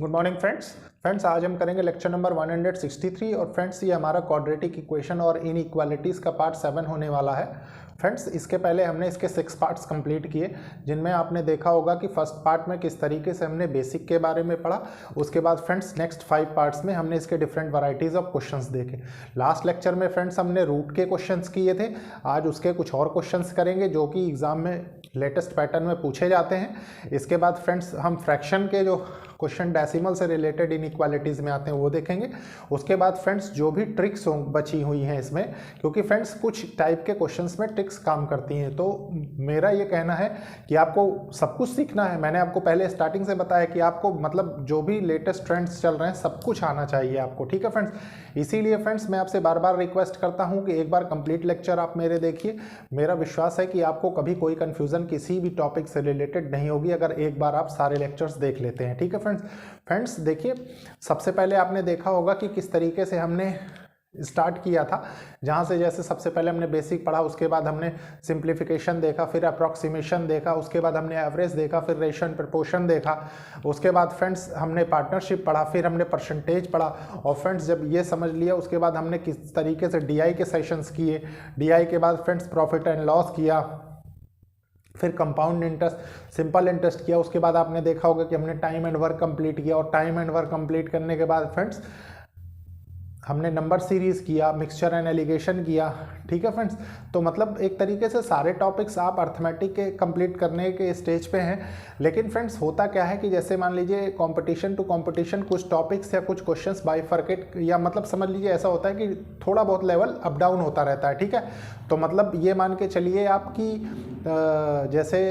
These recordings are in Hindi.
गुड मॉर्निंग फ्रेंड्स आज हम करेंगे लेक्चर नंबर 163 और फ्रेंड्स ये हमारा क्वाड्रेटिक इक्वेशन और इनइक्वालिटीज़ का पार्ट 7 होने वाला है। फ्रेंड्स इसके पहले हमने इसके 6 पार्ट्स कंप्लीट किए, जिनमें आपने देखा होगा कि फर्स्ट पार्ट में किस तरीके से हमने बेसिक के बारे में पढ़ा। उसके बाद फ्रेंड्स नेक्स्ट 5 पार्ट्स में हमने इसके डिफरेंट वैरायटीज़ ऑफ क्वेश्चंस देखे। लास्ट लेक्चर में फ्रेंड्स हमने रूट के क्वेश्चंस किए थे, आज उसके कुछ और क्वेश्चंस करेंगे जो कि एग्जाम में लेटेस्ट पैटर्न में पूछे जाते हैं। इसके बाद फ्रेंड्स हम फ्रैक्शन के जो क्वेश्चन डेसिमल से रिलेटेड इनइक्वालिटीज़ में आते हैं वो देखेंगे। उसके बाद फ्रेंड्स जो भी ट्रिक्स बची हुई हैं इसमें, क्योंकि फ्रेंड्स कुछ टाइप के क्वेश्चंस में ट्रिक्स काम करती हैं, तो मेरा ये कहना है कि आपको सब कुछ सीखना है। मैंने आपको पहले स्टार्टिंग से बताया कि आपको मतलब जो भी लेटेस्ट ट्रेंड्स चल रहे हैं सब कुछ आना चाहिए आपको, ठीक है फ्रेंड्स। इसीलिए फ्रेंड्स मैं आपसे बार बार रिक्वेस्ट करता हूँ कि एक बार कंप्लीट लेक्चर आप मेरे देखिए। मेरा विश्वास है कि आपको कभी कोई कन्फ्यूज़न किसी भी टॉपिक से रिलेटेड नहीं होगी अगर एक बार आप सारे लेक्चर्स देख लेते हैं, ठीक है फ्रेंड्स। देखिए सबसे पहले आपने देखा होगा कि किस तरीके से हमने स्टार्ट किया था, जहाँ से जैसे सबसे पहले हमने बेसिक पढ़ा, उसके बाद हमने सिंप्लीफिकेशन देखा, फिर अप्रॉक्सीमेशन देखा, उसके बाद हमने एवरेज देखा, फिर रेशियो एंड प्रपोर्शन देखा, उसके बाद फ्रेंड्स हमने पार्टनरशिप पढ़ा, फिर हमने परसेंटेज पढ़ा। और फ्रेंड्स जब ये समझ लिया उसके बाद हमने किस तरीके से डीआई के सेशंस किए, डीआई के बाद फ्रेंड्स प्रॉफिट एंड लॉस किया, फिर कंपाउंड इंटरेस्ट, सिंपल इंटरेस्ट किया। उसके बाद आपने देखा होगा कि हमने टाइम एंड वर्क कंप्लीट किया, और टाइम एंड वर्क कंप्लीट करने के बाद फ्रेंड्स हमने नंबर सीरीज किया, मिक्सचर एंड एलिगेशन किया, ठीक है फ्रेंड्स। तो मतलब एक तरीके से सारे टॉपिक्स आप अर्थमेटिक के कंप्लीट करने के स्टेज पे हैं। लेकिन फ्रेंड्स होता क्या है कि जैसे मान लीजिए कंपटीशन टू कंपटीशन कुछ टॉपिक्स या कुछ क्वेश्चंस बाइफरकेट, या मतलब समझ लीजिए ऐसा होता है कि थोड़ा बहुत लेवल अप डाउन होता रहता है, ठीक है। तो मतलब ये मान के चलिए आपकी जैसे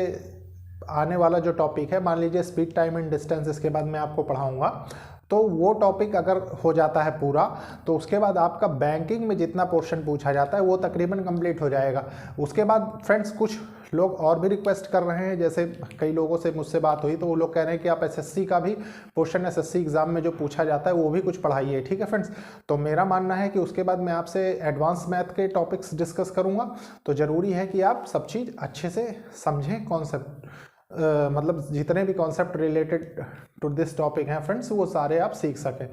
आने वाला जो टॉपिक है, मान लीजिए स्पीड टाइम एंड डिस्टेंस, इसके बाद मैं आपको पढ़ाऊँगा, तो वो टॉपिक अगर हो जाता है पूरा तो उसके बाद आपका बैंकिंग में जितना पोर्शन पूछा जाता है वो तकरीबन कंप्लीट हो जाएगा। उसके बाद फ्रेंड्स कुछ लोग और भी रिक्वेस्ट कर रहे हैं, जैसे कई लोगों से मुझसे बात हुई तो वो लोग कह रहे हैं कि आप एसएससी का भी पोर्शन, एसएससी एग्जाम में जो पूछा जाता है वो भी कुछ पढ़ाइए, ठीक है फ्रेंड्स। तो मेरा मानना है कि उसके बाद मैं आपसे एडवांस मैथ के टॉपिक्स डिस्कस करूँगा, तो ज़रूरी है कि आप सब चीज़ अच्छे से समझें, कॉन्सेप्ट मतलब जितने भी concept related to this topic हैं फ्रेंड्स वो सारे आप सीख सकें।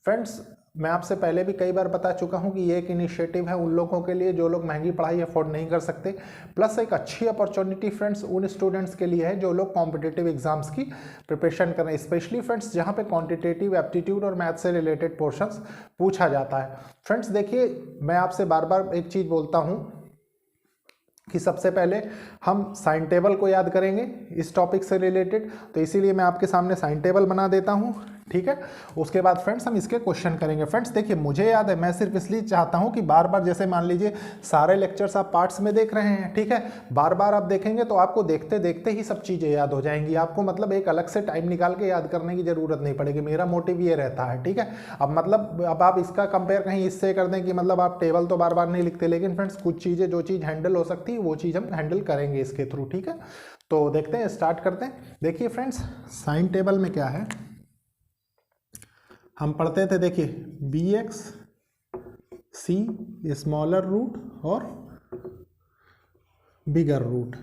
फ्रेंड्स मैं आपसे पहले भी कई बार बता चुका हूं कि ये एक इनिशिएटिव है उन लोगों के लिए जो लोग महंगी पढ़ाई अफोर्ड नहीं कर सकते, प्लस एक अच्छी अपॉर्चुनिटी फ्रेंड्स उन स्टूडेंट्स के लिए है जो लोग कॉम्पिटिटिव एग्जाम्स की प्रिपरेशन कर रहे हैं, स्पेशली फ्रेंड्स जहां पे क्वांटिटेटिव एप्टीट्यूड और मैथ से रिलेटेड पोर्शंस पूछा जाता है। फ्रेंड्स देखिए मैं आपसे बार बार एक चीज़ बोलता हूँ कि सबसे पहले हम साइन टेबल को याद करेंगे इस टॉपिक से रिलेटेड, तो इसीलिए मैं आपके सामने साइन टेबल बना देता हूं, ठीक है। उसके बाद फ्रेंड्स हम इसके क्वेश्चन करेंगे। फ्रेंड्स देखिए मुझे याद है, मैं सिर्फ इसलिए चाहता हूं कि बार बार जैसे मान लीजिए सारे लेक्चर्स आप पार्ट्स में देख रहे हैं, ठीक है, बार बार आप देखेंगे तो आपको देखते देखते ही सब चीज़ें याद हो जाएंगी, आपको मतलब एक अलग से टाइम निकाल के याद करने की जरूरत नहीं पड़ेगी। मेरा मोटिव ये रहता है, ठीक है। अब मतलब अब आप इसका कंपेयर कहीं इससे कर दें कि मतलब आप टेबल तो बार बार नहीं लिखते, लेकिन फ्रेंड्स कुछ चीज़ें जो चीज़ हैंडल हो सकती है वो चीज़ हम हैंडल करेंगे इसके थ्रू, ठीक है। तो देखते हैं, स्टार्ट करते हैं। देखिए फ्रेंड्स साइन टेबल में क्या है, हम पढ़ते थे, देखिए बी एक्स सी स्मॉलर रूट और बिगर रूट,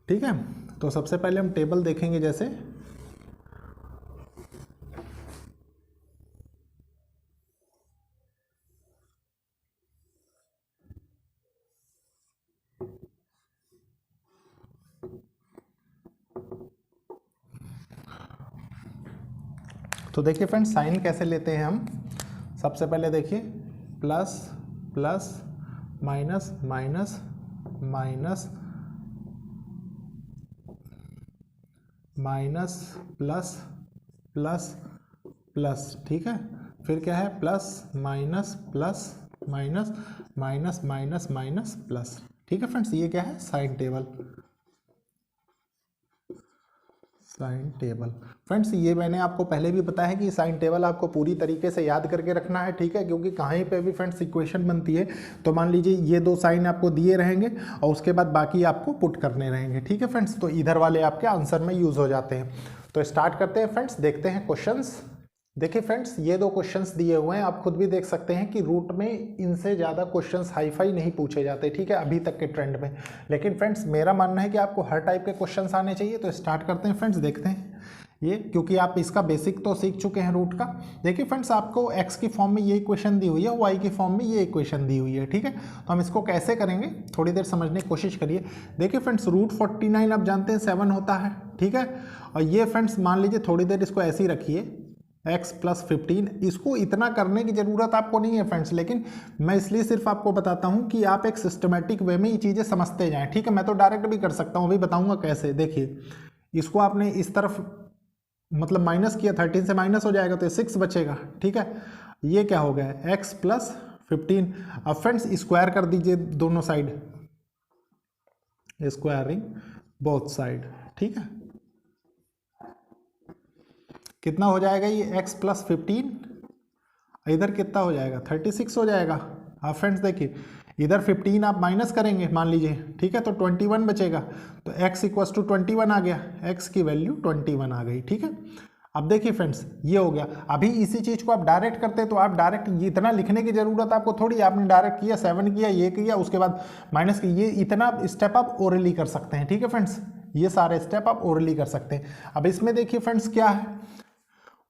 ठीक है। तो सबसे पहले हम टेबल देखेंगे, जैसे तो देखिए फ्रेंड्स साइन कैसे लेते हैं हम। सबसे पहले देखिए plus plus minus minus minus minus plus plus plus, ठीक है। फिर क्या है plus minus plus minus minus minus minus plus, ठीक है फ्रेंड्स। ये क्या है sign table, sign table. Friends ये मैंने आपको पहले भी बताया है कि साइन टेबल आपको पूरी तरीके से याद करके रखना है, ठीक है, क्योंकि कहीं पे भी फ्रेंड्स इक्वेशन बनती है तो मान लीजिए ये दो साइन आपको दिए रहेंगे और उसके बाद बाकी आपको पुट करने रहेंगे, ठीक है फ्रेंड्स। तो इधर वाले आपके आंसर में यूज हो जाते हैं। तो स्टार्ट करते हैं फ्रेंड्स, देखते हैं क्वेश्चंस। देखिए फ्रेंड्स ये दो क्वेश्चंस दिए हुए हैं, आप खुद भी देख सकते हैं कि रूट में इनसे ज़्यादा क्वेश्चंस हाईफाई नहीं पूछे जाते, ठीक है, अभी तक के ट्रेंड में। लेकिन फ्रेंड्स मेरा मानना है कि आपको हर टाइप के क्वेश्चंस आने चाहिए। तो स्टार्ट करते हैं फ्रेंड्स, देखते हैं। ये क्योंकि आप इसका बेसिक तो सीख चुके हैं रूट का। देखिए फ्रेंड्स, आपको एक्स की फॉर्म में ये इक्वेशन दी हुई है, वाई की फॉर्म में ये इक्वेशन दी हुई है, ठीक है। तो हम इसको कैसे करेंगे थोड़ी देर समझने की कोशिश करिए। देखिए फ्रेंड्स, रूट 49 आप जानते हैं 7 होता है, ठीक है। और ये फ्रेंड्स मान लीजिए थोड़ी देर इसको ऐसे ही रखिए, x प्लस 15, इसको इतना करने की ज़रूरत आपको नहीं है फ्रेंड्स, लेकिन मैं इसलिए सिर्फ आपको बताता हूँ कि आप एक सिस्टमेटिक वे में ये चीज़ें समझते जाएं, ठीक है। मैं तो डायरेक्ट भी कर सकता हूँ, अभी बताऊँगा कैसे। देखिए इसको आपने इस तरफ मतलब माइनस किया, 13 से माइनस हो जाएगा तो ये 6 बचेगा, ठीक है। ये क्या हो गया x प्लस 15। अब फ्रेंड्स स्क्वायर कर दीजिए दोनों साइड, स्क्वायरिंग बोथ साइड, ठीक है। कितना हो जाएगा ये x प्लस 15, इधर कितना हो जाएगा 36 हो जाएगा। अब फ्रेंड्स देखिए इधर 15 आप माइनस करेंगे मान लीजिए, ठीक है, तो 21 बचेगा, तो x इक्वल्स टू 21 आ गया, x की वैल्यू 21 आ गई, ठीक है। अब देखिए फ्रेंड्स ये हो गया। अभी इसी चीज़ को आप डायरेक्ट करते तो आप डायरेक्ट इतना लिखने की ज़रूरत आपको थोड़ी, आपने डायरेक्ट किया 7 किया, ये किया, उसके बाद माइनस किया, ये इतना स्टेप आप ओरली कर सकते हैं, ठीक है फ्रेंड्स। ये सारे स्टेप आप ओरली कर सकते हैं। अब इसमें देखिए फ्रेंड्स क्या है,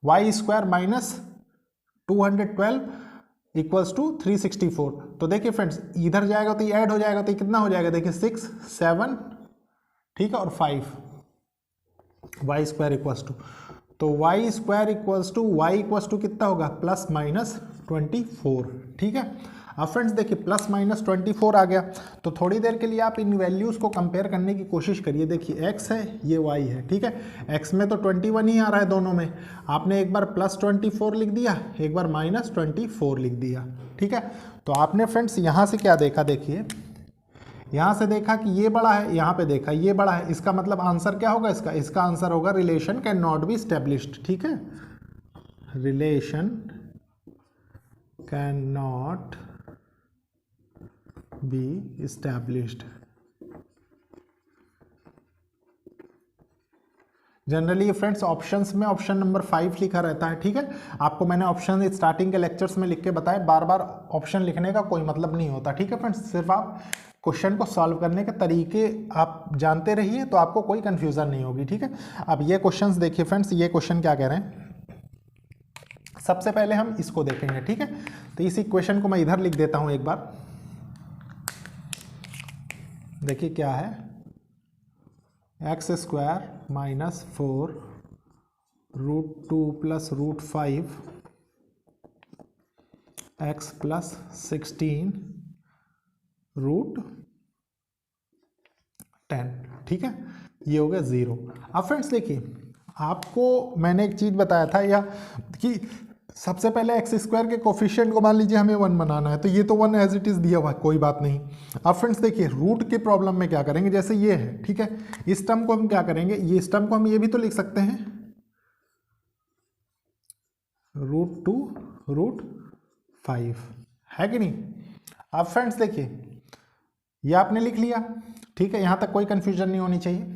y square minus 212 equals to 364। तो देखिए फ्रेंड्स इधर जाएगा तो ये ऐड हो जाएगा, तो ये कितना हो जाएगा, देखिए 6 7, ठीक है, और 5, वाई स्क्वायर इक्वल्स टू, तो y square equals to y equals to कितना होगा, प्लस माइनस 24, ठीक है। अब फ्रेंड्स देखिए प्लस माइनस 24 आ गया, तो थोड़ी देर के लिए आप इन वैल्यूज़ को कंपेयर करने की कोशिश करिए। देखिए x है, ये y है, ठीक है। x में तो 21 ही आ रहा है दोनों में, आपने एक बार प्लस 24 लिख दिया, एक बार माइनस 24 लिख दिया, ठीक है। तो आपने फ्रेंड्स यहाँ से क्या देखा, देखिए यहाँ से देखा कि ये बड़ा है, यहाँ पे देखा ये बड़ा है, इसका मतलब आंसर क्या होगा इसका, इसका आंसर होगा relation can not be established, ठीक है। Relation can not be established. Generally friends options में ऑप्शन नंबर 5 लिखा रहता है, ठीक है। आपको मैंने ऑप्शन स्टार्टिंग के लेक्चर्स में लिख के बताया, बार बार ऑप्शन लिखने का कोई मतलब नहीं होता, ठीक है फ्रेंड्स। सिर्फ आप क्वेश्चन को सॉल्व करने के तरीके आप जानते रहिए तो आपको कोई कंफ्यूजन नहीं होगी, ठीक है। अब ये क्वेश्चंस देखिए फ्रेंड्स, ये क्वेश्चन क्या कह रहे हैं, सबसे पहले हम इसको देखेंगे, ठीक है। तो इस इक्वेशन को मैं इधर लिख देता हूं एक बार। देखिए क्या है, x square minus 4 root 2 plus root 5 x plus 16 root 10, ठीक है। ये हो गया 0। अब फ्रेंड्स देखिए आपको मैंने एक चीज़ बताया था या कि सबसे पहले एक्स स्क्वायर के कोफिशिएंट को मान लीजिए हमें 1 बनाना है, तो ये तो 1 एज इट इज़ दिया हुआ है, कोई बात नहीं। अब फ्रेंड्स देखिए रूट के प्रॉब्लम में क्या करेंगे, जैसे ये है, ठीक है, इस टर्म को हम क्या करेंगे, ये इस टर्म को हम ये भी तो लिख सकते हैं रूट 2 रूट 5, है कि नहीं। अब फ्रेंड्स देखिए ये आपने लिख लिया, ठीक है, यहाँ तक कोई कन्फ्यूजन नहीं होनी चाहिए।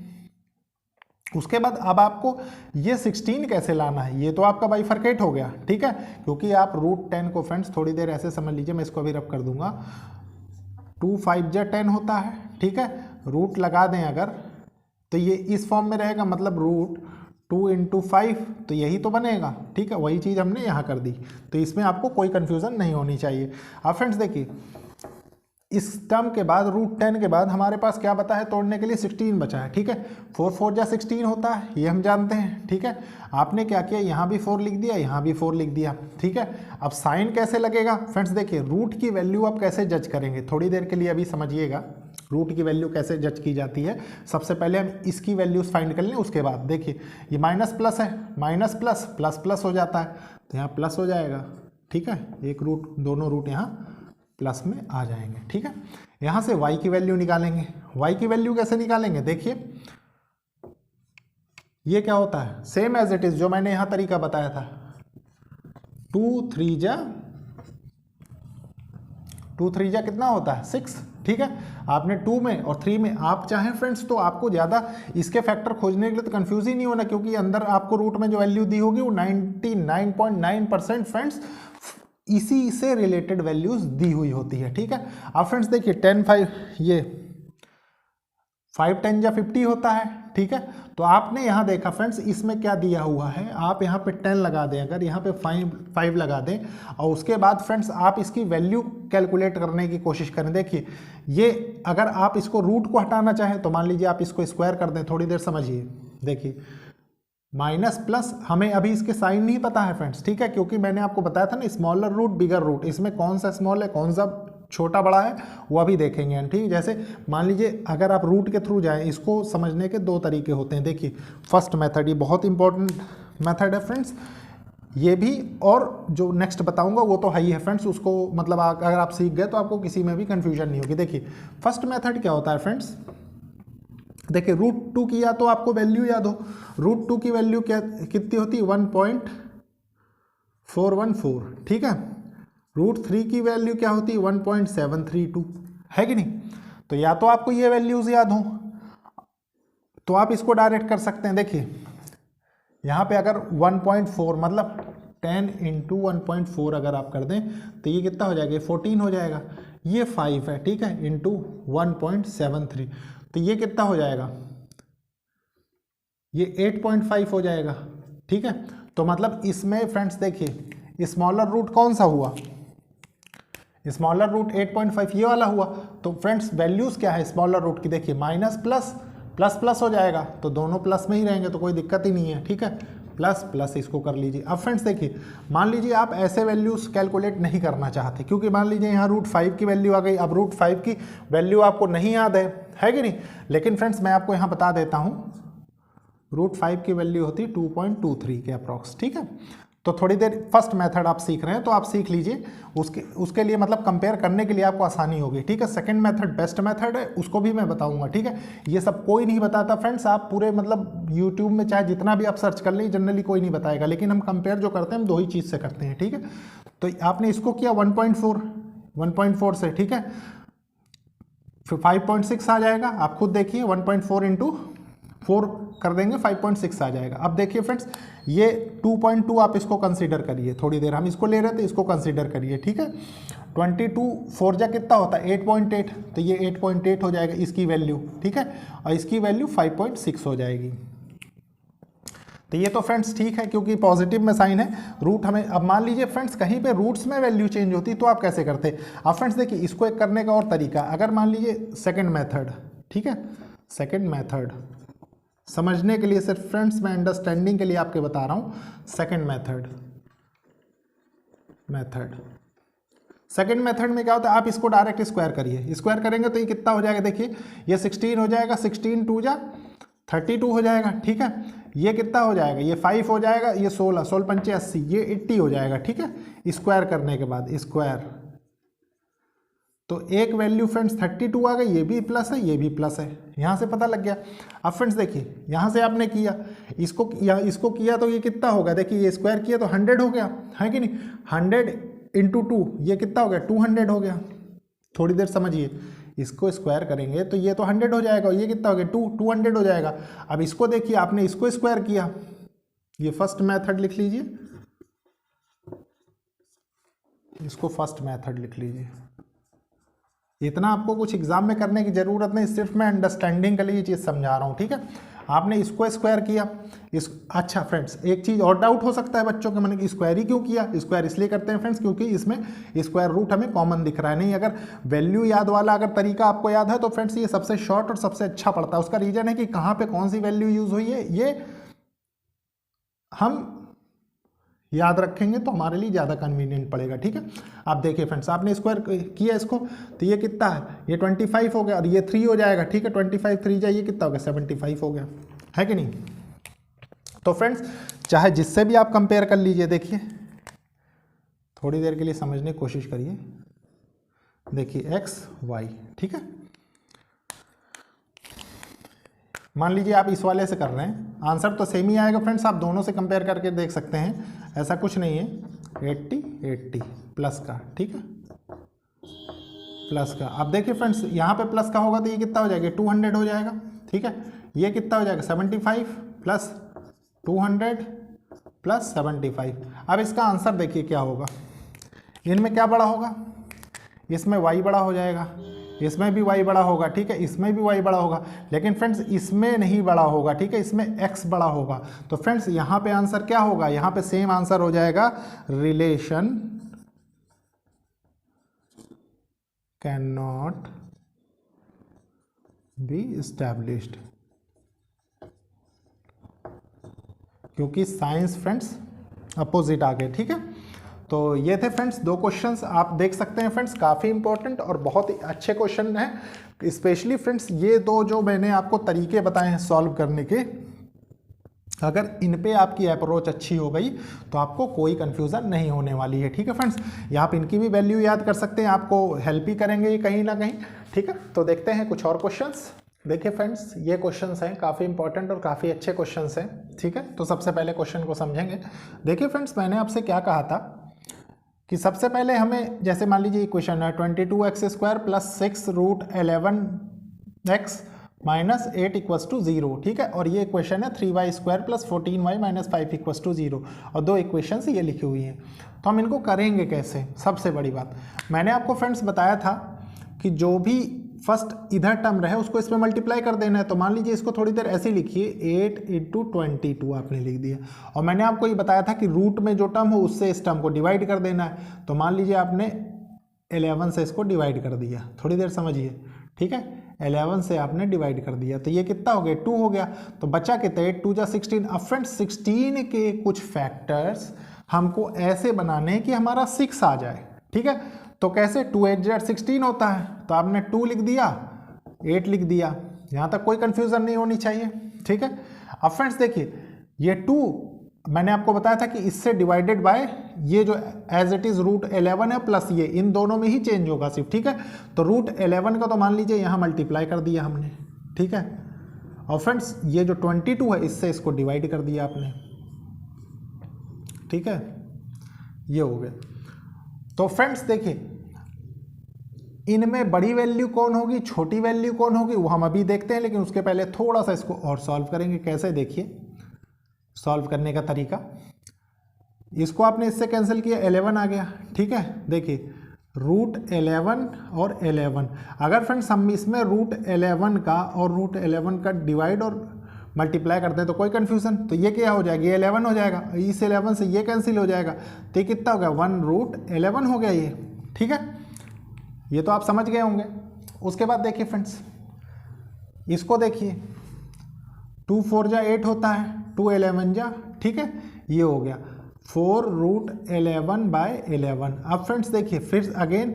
उसके बाद अब आपको ये 16 कैसे लाना है, ये तो आपका बाइफरकेट हो गया, ठीक है, क्योंकि आप रूट 10 को फ्रेंड्स थोड़ी देर ऐसे समझ लीजिए, मैं इसको अभी रब कर दूंगा, 2 5 जा 10 होता है, ठीक है। रूट लगा दें अगर तो ये इस फॉर्म में रहेगा, मतलब रूट 2 इंटू 5, तो यही तो बनेगा, ठीक है। वही चीज़ हमने यहाँ कर दी, तो इसमें आपको कोई कन्फ्यूज़न नहीं होनी चाहिए। अब फ्रेंड्स देखिए इस टर्म के बाद रूट 10 के बाद हमारे पास क्या बता है, तोड़ने के लिए 16 बचा है, ठीक है। 4 4 जा 16 होता है, ये हम जानते हैं, ठीक है। आपने क्या किया, यहाँ भी 4 लिख दिया, यहाँ भी 4 लिख दिया, ठीक है। अब साइन कैसे लगेगा फ्रेंड्स, देखिए रूट की वैल्यू आप कैसे जज करेंगे, थोड़ी देर के लिए अभी समझिएगा रूट की वैल्यू कैसे जज की जाती है। सबसे पहले हम इसकी वैल्यूज फाइंड कर लें, उसके बाद देखिए ये माइनस प्लस है, माइनस प्लस प्लस प्लस हो जाता है, तो यहाँ प्लस हो जाएगा, ठीक है। एक रूट, दोनों रूट यहाँ प्लस में आ जाएंगे, ठीक है। यहाँ से y की वैल्यू निकालेंगे। y की वैल्यू कैसे निकालेंगे, देखिए ये क्या होता है, सेम एज इट इज जो मैंने यहाँ तरीका बताया था, 2 3 जा कितना होता है 6, ठीक है। आपने 2 में और 3 में आप चाहें फ्रेंड्स तो आपको ज़्यादा इसके फैक्टर खोजने के लिए तो कंफ्यूज ही नहीं होना, क्योंकि अंदर आपको रूट में जो वैल्यू दी होगी वो 99.9% फ्रेंड्स इसी से रिलेटेड वैल्यूज दी हुई होती है, ठीक है। अब फ्रेंड्स देखिए 10 5 ये 5 10 जा 50 होता है, ठीक है। तो आपने यहाँ देखा फ्रेंड्स, इसमें क्या दिया हुआ है, आप यहाँ पे 10 लगा दें, अगर यहाँ पे 5 लगा दें और उसके बाद फ्रेंड्स आप इसकी वैल्यू कैलकुलेट करने की कोशिश करें। देखिए ये अगर आप इसको रूट को हटाना चाहें तो मान लीजिए आप इसको स्क्वायर कर दें, थोड़ी देर समझिए। देखिए माइनस प्लस, हमें अभी इसके साइन नहीं पता है फ्रेंड्स, ठीक है, क्योंकि मैंने आपको बताया था ना स्मॉलर रूट बिगर रूट, इसमें कौन सा स्मॉल है कौन सा छोटा बड़ा है वो अभी देखेंगे हम, ठीक है। जैसे मान लीजिए अगर आप रूट के थ्रू जाएं, इसको समझने के दो तरीके होते हैं। देखिए फर्स्ट मेथड, ये बहुत इंपॉर्टेंट मेथड है फ्रेंड्स, ये भी, और जो नेक्स्ट बताऊंगा वो तो है ही है फ्रेंड्स, उसको मतलब अगर आप सीख गए तो आपको किसी में भी कंफ्यूजन नहीं होगी। देखिए फर्स्ट मेथड क्या होता है फ्रेंड्स, देखिए √2 की या तो आपको वैल्यू याद हो, √2 की वैल्यू क्या कितनी होती है 1.414, ठीक है। √3 की वैल्यू क्या होती है 1.732, है कि नहीं। तो या तो आपको ये वैल्यूज याद हो तो आप इसको डायरेक्ट कर सकते हैं। देखिए यहाँ पे अगर 1.4 मतलब 10 × 1.4 अगर आप कर दें तो ये कितना हो जाएगा, 14 हो जाएगा। ये 5 है, ठीक है, इंटू 1.73 तो ये कितना हो जाएगा, ये 8.5 हो जाएगा, ठीक है। तो मतलब इसमें फ्रेंड्स देखिए स्मॉलर रूट कौन सा हुआ, स्मॉलर रूट 8.5 ये वाला हुआ। तो फ्रेंड्स वैल्यूज क्या है स्मॉलर रूट की, देखिए माइनस प्लस प्लस प्लस हो जाएगा, तो दोनों प्लस में ही रहेंगे तो कोई दिक्कत ही नहीं है, ठीक है। प्लस प्लस इसको कर लीजिए। अब फ्रेंड्स देखिए मान लीजिए आप ऐसे वैल्यूज कैलकुलेट नहीं करना चाहते, क्योंकि मान लीजिए यहाँ √5 की वैल्यू आ गई, अब √5 की वैल्यू आपको नहीं याद है कि नहीं। लेकिन फ्रेंड्स मैं आपको यहाँ बता देता हूँ, √5 की वैल्यू होती है 2.23 के अप्रॉक्स, ठीक है। तो थोड़ी देर फर्स्ट मेथड आप सीख रहे हैं तो आप सीख लीजिए, उसके लिए मतलब कंपेयर करने के लिए आपको आसानी होगी, ठीक है। सेकंड मेथड बेस्ट मेथड है, उसको भी मैं बताऊंगा, ठीक है। ये सब कोई नहीं बताता फ्रेंड्स, आप पूरे मतलब यूट्यूब में चाहे जितना भी आप सर्च कर लीजिए जनरली कोई नहीं बताएगा, लेकिन हम कंपेयर जो करते हैं हम दो ही चीज़ से करते हैं, ठीक है। तो आपने इसको किया 1.4 से, ठीक है, फिर 5.6 आ जाएगा, आप खुद देखिए 1.4 × 4 कर देंगे 5.6 आ जाएगा। अब देखिए फ्रेंड्स ये 2.2 आप इसको कंसीडर करिए, थोड़ी देर हम इसको ले रहे थे, इसको कंसीडर करिए, ठीक है। 22 4 जा कितना होता है 8.8, तो ये 8.8 हो जाएगा इसकी वैल्यू, ठीक है, और इसकी वैल्यू 5.6 हो जाएगी। तो ये तो फ्रेंड्स ठीक है, क्योंकि पॉजिटिव में साइन है, रूट हमें, अब मान लीजिए फ्रेंड्स कहीं पे रूट्स में वैल्यू चेंज होती तो आप कैसे करते। अब फ्रेंड्स देखिए इसको एक करने का और तरीका, अगर मान लीजिए सेकंड मेथड, ठीक है, सेकंड मेथड समझने के लिए सिर्फ फ्रेंड्स मैं अंडरस्टैंडिंग के लिए आपके बता रहा हूं। सेकंड मेथड में क्या होता है, आप इसको डायरेक्ट स्क्वायर करिए, स्क्वायर करेंगे तो ये कितना हो जाएगा, देखिए ये 16 हो जाएगा, 16 2 जा 32 हो जाएगा, ठीक है। ये कितना हो जाएगा, ये 5 हो जाएगा, ये 16 16 पंचे 80, ये 80 हो जाएगा, ठीक है। स्क्वायर करने के बाद स्क्वायर, तो एक वैल्यू फ्रेंड्स 32 आ गई, ये भी प्लस है ये भी प्लस है, यहाँ से पता लग गया। अब फ्रेंड्स देखिए यहाँ से आपने किया इसको किया तो ये कितना होगा, देखिए ये स्क्वायर किया तो 100 हो गया, है कि नहीं। 100 × 2 ये कितना हो गया 200 हो गया। थोड़ी देर समझिए, इसको स्क्वायर करेंगे तो ये तो 100 हो जाएगा, ये कितना हो गया 200 हो जाएगा। अब इसको देखिए आपने इसको स्क्वायर किया, ये फर्स्ट मेथड लिख लीजिए, इसको फर्स्ट मेथड लिख लीजिए। इतना आपको कुछ एग्जाम में करने की जरूरत नहीं, सिर्फ मैं अंडरस्टैंडिंग के लिए ये चीज़ समझा रहा हूँ, ठीक है। आपने इसको स्क्वायर किया, अच्छा फ्रेंड्स एक चीज़ और डाउट हो सकता है बच्चों के मन की, स्क्वायर ही क्यों किया। स्क्वायर इसलिए करते हैं फ्रेंड्स क्योंकि इसमें स्क्वायर रूट हमें कॉमन दिख रहा है। नहीं, अगर वैल्यू याद वाला अगर तरीका आपको याद है तो फ्रेंड्स ये सबसे शॉर्ट और सबसे अच्छा पड़ता है। उसका रीजन है कि कहाँ पे कौन सी वैल्यू यूज हुई है ये हम याद रखेंगे तो हमारे लिए ज़्यादा कन्वीनियंट पड़ेगा, ठीक है। आप देखिए फ्रेंड्स आपने स्क्वायर किया इसको तो ये कितना है, ये 25 हो गया और ये 3 हो जाएगा, ठीक है। 25 3 जाइए कितना हो गया 75 हो गया, है कि नहीं। तो फ्रेंड्स चाहे जिससे भी आप कंपेयर कर लीजिए, देखिए थोड़ी देर के लिए समझने की कोशिश करिए। देखिए x y, ठीक है, मान लीजिए आप इस वाले से कर रहे हैं, आंसर तो सेम ही आएगा फ्रेंड्स, आप दोनों से कंपेयर करके देख सकते हैं, ऐसा कुछ नहीं है। 80 प्लस का, ठीक है, प्लस का। अब देखिए फ्रेंड्स यहाँ पे प्लस का होगा तो ये कितना हो जाएगा 200 हो जाएगा, ठीक है। ये कितना हो जाएगा 75 प्लस 200 प्लस 75। अब इसका आंसर देखिए क्या होगा, इनमें क्या बड़ा होगा, इसमें y बड़ा हो जाएगा, इसमें भी y बड़ा होगा, ठीक है, इसमें भी y बड़ा होगा, लेकिन फ्रेंड्स इसमें नहीं बड़ा होगा, ठीक है, इसमें x बड़ा होगा। तो फ्रेंड्स यहाँ पे आंसर क्या होगा, यहाँ पे सेम आंसर हो जाएगा, relation can not be established, क्योंकि साइंस फ्रेंड्स अपोजिट आ गए, ठीक है। तो ये थे फ्रेंड्स दो क्वेश्चंस, आप देख सकते हैं फ्रेंड्स, काफ़ी इंपॉर्टेंट और बहुत ही अच्छे क्वेश्चन हैं। स्पेशली फ्रेंड्स ये दो जो मैंने आपको तरीके बताए हैं सॉल्व करने के, अगर इन पे आपकी अप्रोच अच्छी हो गई तो आपको कोई कंफ्यूजन नहीं होने वाली है, ठीक है फ्रेंड्स। ये आप इनकी भी वैल्यू याद कर सकते हैं, आपको हेल्प ही करेंगे ये कहीं ना कहीं, ठीक है। तो देखते हैं कुछ और क्वेश्चंस। देखिए फ्रेंड्स ये क्वेश्चंस हैं काफ़ी इंपॉर्टेंट और काफ़ी अच्छे क्वेश्चंस हैं, ठीक है। तो सबसे पहले क्वेश्चन को समझेंगे। देखिए फ्रेंड्स मैंने आपसे क्या कहा था कि सबसे पहले हमें, जैसे मान लीजिए इक्वेशन है 22x² plus 6√11x minus 8 equals to 0, ठीक है, और ये इक्वेशन है 3y² plus 14y minus 5 equals to 0, और दो इक्वेशंस ये लिखी हुई हैं। तो हम इनको करेंगे कैसे, सबसे बड़ी बात मैंने आपको फ्रेंड्स बताया था कि जो भी फर्स्ट इधर टर्म रहे उसको इसमें मल्टीप्लाई कर देना है। तो मान लीजिए इसको थोड़ी देर ऐसे लिखिए, 8 × 22 आपने लिख दिया, और मैंने आपको ये बताया था कि रूट में जो टर्म हो उससे इस टर्म को डिवाइड कर देना है। तो मान लीजिए आपने 11 से इसको डिवाइड कर दिया, थोड़ी देर समझिए, ठीक है, 11 से आपने डिवाइड कर दिया, तो ये कितना हो गया, 2 हो गया, तो बचा कितना, 8 2 जा 16। अब फ्रेंड्स 16 के कुछ फैक्टर्स हमको ऐसे बनाने हैं कि हमारा 6 आ जाए, ठीक है। तो कैसे, 2 8 जा 16 होता है, तो आपने 2 लिख दिया, 8 लिख दिया, यहाँ तक कोई कंफ्यूजन नहीं होनी चाहिए, ठीक है। अब फ्रेंड्स देखिए ये 2 मैंने आपको बताया था कि इससे डिवाइडेड बाय ये जो एज इट इज √11 है प्लस ये, इन दोनों में ही चेंज होगा सिर्फ, ठीक है। तो √11 का तो मान लीजिए यहाँ मल्टीप्लाई कर दिया हमने, ठीक है, और फ्रेंड्स ये जो 22 है इससे इसको डिवाइड कर दिया आपने, ठीक है, ये हो गया। तो फ्रेंड्स देखिए इनमें बड़ी वैल्यू कौन होगी, छोटी वैल्यू कौन होगी, वो हम अभी देखते हैं, लेकिन उसके पहले थोड़ा सा इसको और सॉल्व करेंगे। कैसे, देखिए सॉल्व करने का तरीका, इसको आपने इससे कैंसिल किया, 11 आ गया, ठीक है। देखिए √11 और 11, अगर फ्रेंड्स हम इसमें √11 का और √11 का डिवाइड और मल्टीप्लाई करते हैं तो कोई कन्फ्यूजन, तो ये क्या हो जाएगा, ये 11 हो जाएगा, इस 11 से ये कैंसिल हो जाएगा, तो ये कितना हो गया, 1√11 हो गया ये, ठीक है। ये तो आप समझ गए होंगे। उसके बाद देखिए फ्रेंड्स इसको देखिए, 2 4 जा 8 होता है, 2 11 जा, ठीक है, ये हो गया 4√11/11। अब फ्रेंड्स देखिए फिर अगेन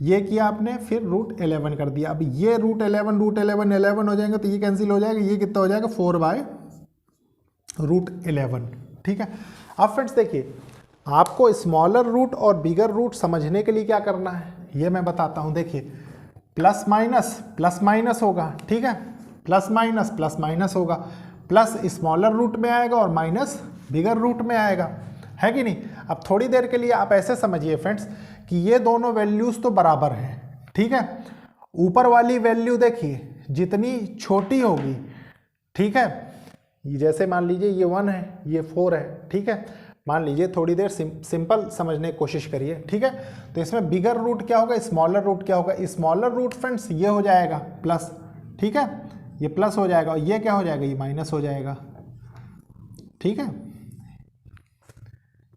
ये किया आपने, फिर √11 कर दिया, अब ये √11 हो जाएंगे तो ये कैंसिल हो जाएगा, ये कितना हो जाएगा, 4/√11, ठीक है। अब फ्रेंड्स देखिए आपको स्मॉलर रूट और बिगर रूट समझने के लिए क्या करना है ये मैं बताता हूं। देखिए प्लस माइनस होगा, ठीक है, प्लस माइनस होगा, प्लस स्मॉलर रूट में आएगा और माइनस बिगर रूट में आएगा, है कि नहीं। अब थोड़ी देर के लिए आप ऐसे समझिए फ्रेंड्स कि ये दोनों वैल्यूज तो बराबर हैं, ठीक है। ऊपर वाली वैल्यू देखिए जितनी छोटी होगी, ठीक है, जैसे मान लीजिए ये 1 है, ये 4 है, ठीक है, मान लीजिए थोड़ी देर सिंपल समझने की कोशिश करिए, ठीक है। तो इसमें बिगर रूट क्या होगा, स्मॉलर रूट क्या होगा, स्मॉलर रूट फ्रेंड्स ये हो जाएगा प्लस, ठीक है, ये प्लस हो जाएगा, और ये क्या हो जाएगा, ये माइनस हो जाएगा, ठीक है।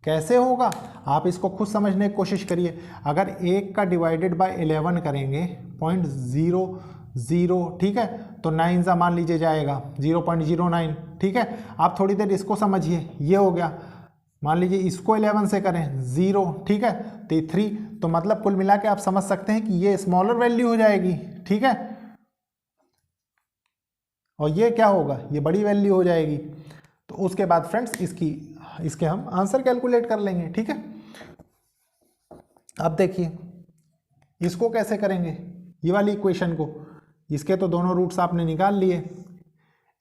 कैसे होगा आप इसको खुद समझने की कोशिश करिए। अगर 1 का डिवाइडेड बाय 11 करेंगे 0.00, ठीक है, तो 9 सा मान लीजिए जाएगा 0.09, ठीक है। आप थोड़ी देर इसको समझिए, ये हो गया, मान लीजिए इसको 11 से करें 0, ठीक है, तो 3, तो मतलब कुल मिला के आप समझ सकते हैं कि ये स्मॉलर वैल्यू हो जाएगी, ठीक है, और ये क्या होगा, ये बड़ी वैल्यू हो जाएगी। तो उसके बाद फ्रेंड्स इसके हम आंसर कैलकुलेट कर लेंगे, ठीक है। अब देखिए इसको कैसे करेंगे, ये वाली इक्वेशन को, इसके तो दोनों रूट्स आपने निकाल लिए,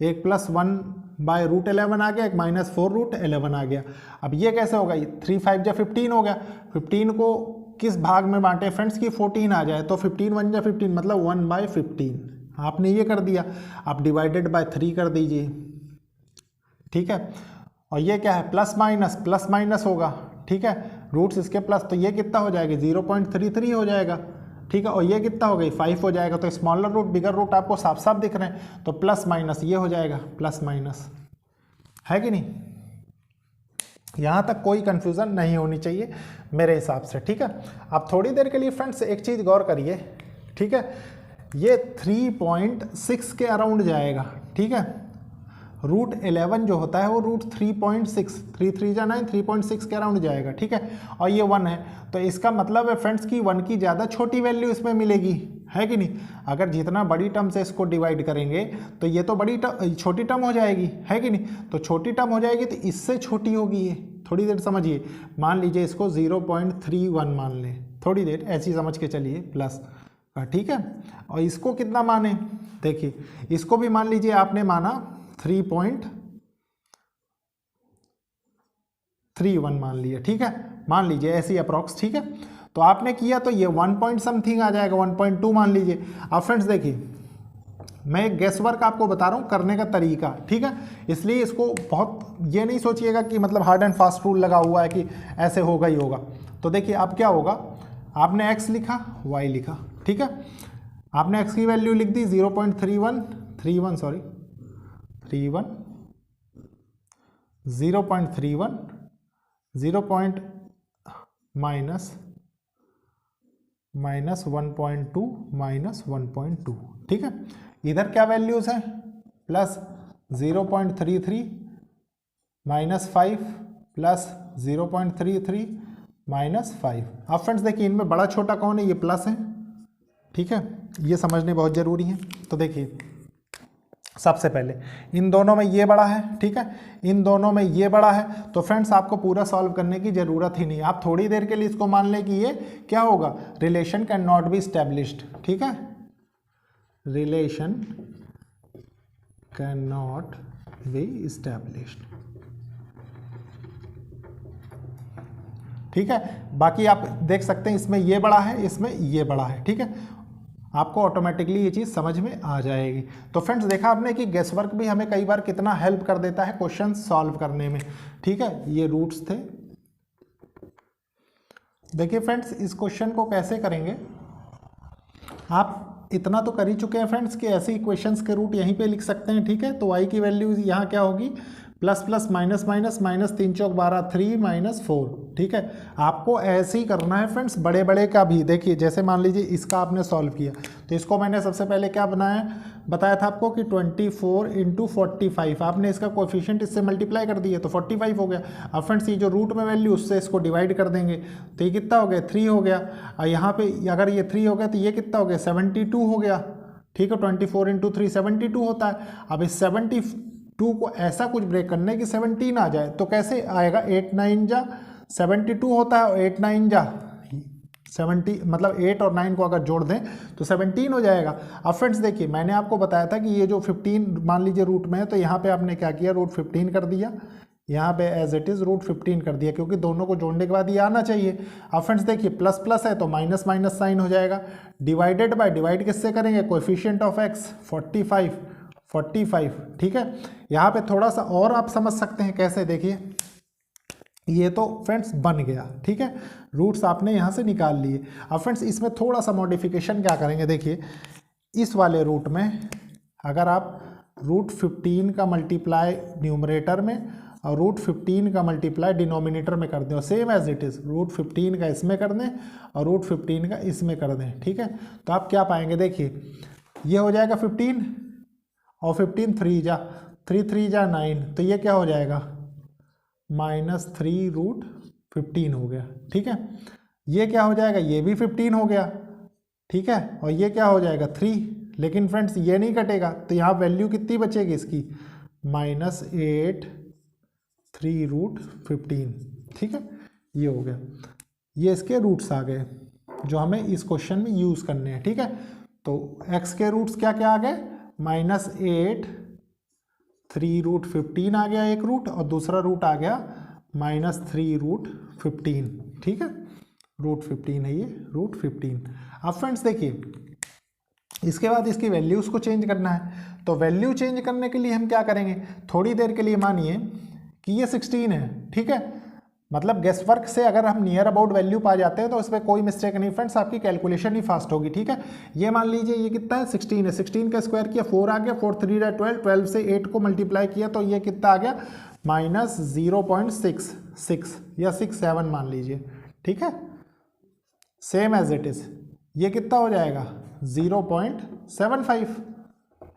एक +1/√11 आ गया, एक -4√11 आ गया। अब ये कैसे होगा, 3 5 जा 15 हो गया, 15 को किस भाग में बांटे फ्रेंड्स की 14 आ जाए, तो 15 1 जा 15 मतलब 1/15 आपने ये कर दिया। आप डिवाइडेड बाय 3 कर दीजिए, ठीक है, और ये क्या है, प्लस माइनस होगा, ठीक है, रूट्स इसके प्लस, तो ये कितना हो जाएगा, 0.33 हो जाएगा, ठीक है, और ये कितना हो गई 5 हो जाएगा। तो स्मॉलर रूट बिगर रूट आपको साफ साफ दिख रहे हैं, तो प्लस माइनस ये हो जाएगा, प्लस माइनस, है कि नहीं। यहाँ तक कोई कंफ्यूजन नहीं होनी चाहिए मेरे हिसाब से, ठीक है। अब थोड़ी देर के लिए फ्रेंड्स एक चीज़ गौर करिए, ठीक है, ये 3.6 के अराउंड जाएगा, ठीक है। रूट 11 जो होता है वो रूट 3.6, 3 3 जा 9, 3.6 के अराउंड जाएगा, ठीक है। और ये 1 है, तो इसका मतलब है फ्रेंड्स कि 1 की ज़्यादा छोटी वैल्यू इसमें मिलेगी, है कि नहीं। अगर जितना बड़ी टर्म से इसको डिवाइड करेंगे तो ये तो छोटी टर्म हो जाएगी, है कि नहीं। तो छोटी टर्म हो जाएगी तो इससे छोटी होगी ये। थोड़ी देर समझिए, मान लीजिए इसको 0.31 मान लें, थोड़ी देर ऐसी समझ के चलिए, प्लस, ठीक है। और इसको कितना माने, देखिए इसको भी मान लीजिए आपने माना 3.31 मान लिया, ठीक है, मान लीजिए ऐसी अप्रॉक्स, ठीक है। तो आपने किया तो ये 1 पॉइंट समथिंग आ जाएगा, 1.2 मान लीजिए। अब फ्रेंड्स देखिए, मैं एक गेस वर्क आपको बता रहा हूँ करने का तरीका, ठीक है। इसलिए इसको बहुत ये नहीं सोचिएगा कि मतलब हार्ड एंड फास्ट रूल लगा हुआ है कि ऐसे होगा ही होगा। तो देखिए अब क्या होगा, आपने x लिखा, y लिखा, ठीक है। आपने x की वैल्यू लिख दी 0.31 माइनस 1.2 माइनस 1.2, ठीक है। इधर क्या वैल्यूज हैं, प्लस 0.33 माइनस 5 प्लस 0.33 माइनस 5। अब फ्रेंड्स देखिए इनमें बड़ा छोटा कौन है, ये प्लस है, ठीक है, ये समझने बहुत ज़रूरी है। तो देखिए सबसे पहले इन दोनों में ये बड़ा है, ठीक है, इन दोनों में ये बड़ा है, तो फ्रेंड्स आपको पूरा सॉल्व करने की ज़रूरत ही नहीं। आप थोड़ी देर के लिए इसको मान लें कि ये क्या होगा, relation can not be established, ठीक है, relation can not be established, ठीक है। बाकी आप देख सकते हैं इसमें ये बड़ा है, इसमें ये बड़ा है, ठीक है, आपको ऑटोमेटिकली ये चीज़ समझ में आ जाएगी। तो फ्रेंड्स देखा आपने कि गेस वर्क भी हमें कई बार कितना हेल्प कर देता है क्वेश्चन सॉल्व करने में, ठीक है। ये रूट्स थे। देखिए फ्रेंड्स इस क्वेश्चन को कैसे करेंगे, आप इतना तो कर ही चुके हैं फ्रेंड्स कि ऐसे ही क्वेश्चंस के रूट यहीं पे लिख सकते हैं, ठीक है। तो y की वैल्यू यहाँ क्या होगी, plus plus minus minus minus 3 चौक 12 3 माइनस 4, ठीक है। आपको ऐसे ही करना है फ्रेंड्स बड़े बड़े का भी। देखिए जैसे मान लीजिए इसका आपने सॉल्व किया, तो इसको मैंने सबसे पहले क्या बताया था आपको कि 24 इंटू 45, आपने इसका कोएफिशिएंट इससे मल्टीप्लाई कर दिया तो 45 हो गया। अब फ्रेंड्स ये जो रूट में वैल्यू उससे इसको डिवाइड कर देंगे तो ये कितना हो गया, 3 हो गया। और यहाँ पे अगर ये 3 हो गया तो ये कितना हो गया, 72 हो गया, ठीक है। 24 इंटू 3 72 होता है। अब इस 72 को ऐसा कुछ ब्रेक करने की 17 आ जाए तो कैसे आएगा, 8 9 जा 72 होता है और 8 9 जा 70, मतलब 8 और 9 को अगर जोड़ दें तो 17 हो जाएगा। अब फ्रेंड्स देखिए मैंने आपको बताया था कि ये जो 15 मान लीजिए रूट में है, तो यहाँ पे आपने क्या किया, रूट 15 कर दिया, यहाँ पे एज इट इज़ रूट 15 कर दिया, क्योंकि दोनों को जोड़ने के बाद ये आना चाहिए। अब फ्रेंड्स देखिए प्लस प्लस है तो माइनस माइनस साइन हो जाएगा, डिवाइडेड बाय, डिवाइड किससे करेंगे, कोएफिशिएंट ऑफ एक्स 45, ठीक है। यहाँ पे थोड़ा सा और आप समझ सकते हैं कैसे, देखिए ये तो फ्रेंड्स बन गया, ठीक है, रूट्स आपने यहाँ से निकाल लिए। अब फ्रेंड्स इसमें थोड़ा सा मॉडिफिकेशन क्या करेंगे, देखिए इस वाले रूट में अगर आप रूट 15 का मल्टीप्लाई न्यूमरेटर में और रूट 15 का मल्टीप्लाई डिनोमिनेटर में कर दें, और same as it is root 15 का इसमें कर दें और रूट 15 का इसमें कर दें, ठीक है। तो आप क्या पाएंगे, देखिए ये हो जाएगा 15 और 15 3 3 जा 9, तो ये क्या हो जाएगा, -3 रूट 15 हो गया, ठीक है। ये क्या हो जाएगा, ये भी 15 हो गया, ठीक है, और ये क्या हो जाएगा 3। लेकिन फ्रेंड्स ये नहीं कटेगा तो यहाँ वैल्यू कितनी बचेगी इसकी, -8 3 रूट 15, ठीक है। ये हो गया, ये इसके रूट्स आ गए जो हमें इस क्वेश्चन में यूज़ करने हैं, ठीक है। तो x के रूट्स क्या क्या आ गए, -8 3 रूट 15 आ गया एक रूट, और दूसरा रूट आ गया -3 रूट 15, ठीक है, रूट 15 है ये, रूट 15। अब फ्रेंड्स देखिए इसके बाद इसकी वैल्यूज़ को चेंज करना है, तो वैल्यू चेंज करने के लिए हम क्या करेंगे, थोड़ी देर के लिए मानिए कि ये 16 है, ठीक है, मतलब गेस वर्क से अगर हम नियर अबाउट वैल्यू पा जाते हैं तो इसमें कोई मिस्टेक नहीं फ्रेंड्स, आपकी कैलकुलेशन ही फास्ट होगी। ठीक है, ये मान लीजिए ये कितना है 16 है, 16 का स्क्वायर किया 4 आ गया, 4 3 12, 12 से 8 को मल्टीप्लाई किया तो ये कितना आ गया -0.66 या 67 मान लीजिए। ठीक है, सेम एज इट इज ये कितना हो जाएगा 0.75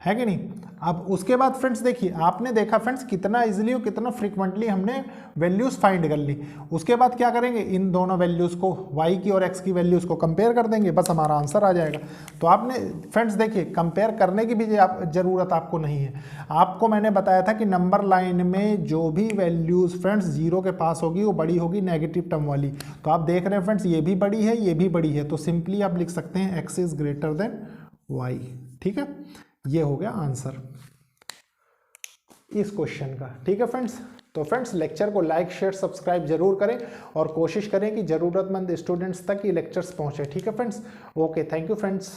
है कि नहीं। अब उसके बाद फ्रेंड्स देखिए, आपने देखा फ्रेंड्स कितना इजीली और कितना फ्रीक्वेंटली हमने वैल्यूज फाइंड कर ली। उसके बाद क्या करेंगे, इन दोनों वैल्यूज को y की और x की वैल्यूज को कंपेयर कर देंगे, बस हमारा आंसर आ जाएगा। तो आपने फ्रेंड्स देखिए कंपेयर करने की भी जरूरत आपको नहीं है। आपको मैंने बताया था कि नंबर लाइन में जो भी वैल्यूज फ्रेंड्स 0 के पास होगी वो बड़ी होगी नेगेटिव टर्म वाली। तो आप देख रहे हैं फ्रेंड्स ये भी बड़ी है, ये भी बड़ी है, तो सिंपली आप लिख सकते हैं x is greater than y। ठीक है, ये हो गया आंसर इस क्वेश्चन का। ठीक है फ्रेंड्स, तो फ्रेंड्स लेक्चर को लाइक शेयर सब्सक्राइब जरूर करें और कोशिश करें कि ज़रूरतमंद स्टूडेंट्स तक ये लेक्चर्स पहुंचे। ठीक है friends, okay, thank you friends.